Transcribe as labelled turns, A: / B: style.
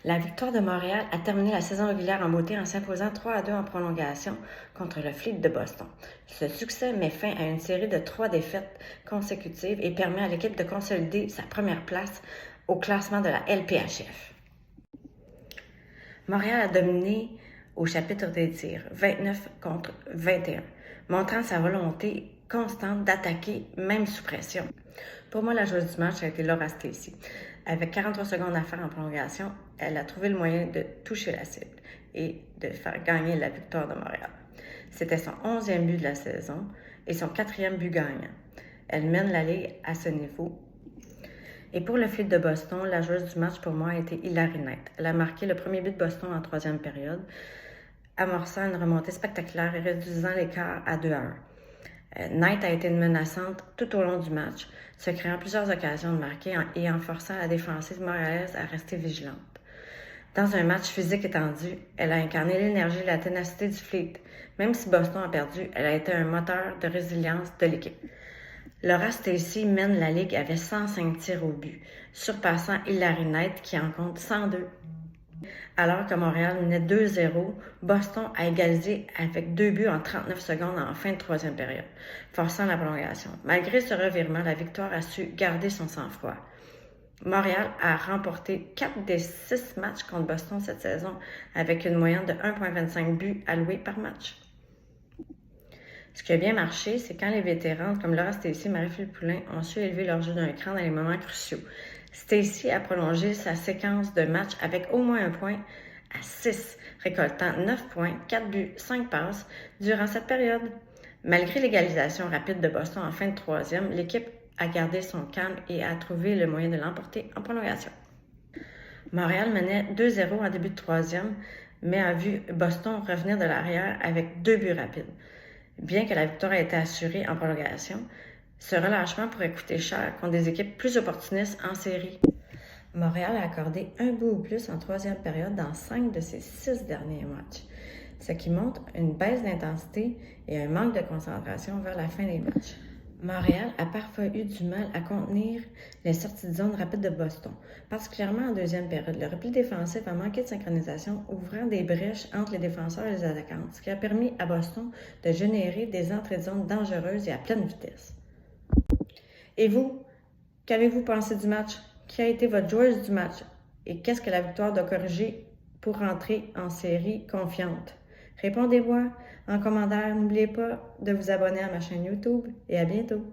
A: La victoire de Montréal a terminé la saison régulière en beauté en s'imposant 3-2 en prolongation contre le Fleet de Boston. Ce succès met fin à une série de 3 défaites consécutives et permet à l'équipe de consolider sa première place au classement de la LPHF. Montréal a dominé au chapitre des tirs, 29 contre 21, montrant sa volonté constante d'attaquer, même sous pression. Pour moi, la joueuse du match a été Laura Stacey. Avec 43 secondes à faire en prolongation, elle a trouvé le moyen de toucher la cible et de faire gagner la victoire de Montréal. C'était son 11e but de la saison et son 4e but gagnant. Elle mène la Ligue à ce niveau. Et pour le Fleet de Boston, la joueuse du match pour moi a été Hilary Knight. Elle a marqué le premier but de Boston en 3e période, amorçant une remontée spectaculaire et réduisant l'écart à 2-1. Knight a été menaçante tout au long du match, se créant plusieurs occasions de marquer et en forçant la défensive montréalaise à rester vigilante. Dans un match physique étendu, elle a incarné l'énergie et la ténacité du Fleet. Même si Boston a perdu, elle a été un moteur de résilience de l'équipe. Laura Stacey mène la Ligue avec 105 tirs au but, surpassant Hilary Knight qui en compte 102. Alors que Montréal menait 2-0, Boston a égalisé avec 2 buts en 39 secondes en fin de 3e période, forçant la prolongation. Malgré ce revirement, la victoire a su garder son sang-froid. Montréal a remporté 4 des 6 matchs contre Boston cette saison, avec une moyenne de 1,25 buts alloués par match. Ce qui a bien marché, c'est quand les vétérans comme Laura Stacey et Marie-Philippe Poulin ont su élever leur jeu d'un cran dans les moments cruciaux. Stacey a prolongé sa séquence de matchs avec au moins un point à 6, récoltant 9 points, 4 buts, 5 passes durant cette période. Malgré l'égalisation rapide de Boston en fin de 3e, l'équipe a gardé son calme et a trouvé le moyen de l'emporter en prolongation. Montréal menait 2-0 en début de 3e, mais a vu Boston revenir de l'arrière avec 2 buts rapides. Bien que la victoire ait été assurée en prolongation, ce relâchement pourrait coûter cher contre des équipes plus opportunistes en série. Montréal a accordé un but ou plus en 3e période dans 5 de ses 6 derniers matchs, ce qui montre une baisse d'intensité et un manque de concentration vers la fin des matchs. Montréal a parfois eu du mal à contenir les sorties de zone rapides de Boston, particulièrement en 2e période. Le repli défensif a manqué de synchronisation, ouvrant des brèches entre les défenseurs et les attaquants, ce qui a permis à Boston de générer des entrées de zone dangereuses et à pleine vitesse. Et vous, qu'avez-vous pensé du match? Qui a été votre joueuse du match? Et qu'est-ce que la victoire doit corriger pour rentrer en série confiante? Répondez-moi en commentaire. N'oubliez pas de vous abonner à ma chaîne YouTube et à bientôt.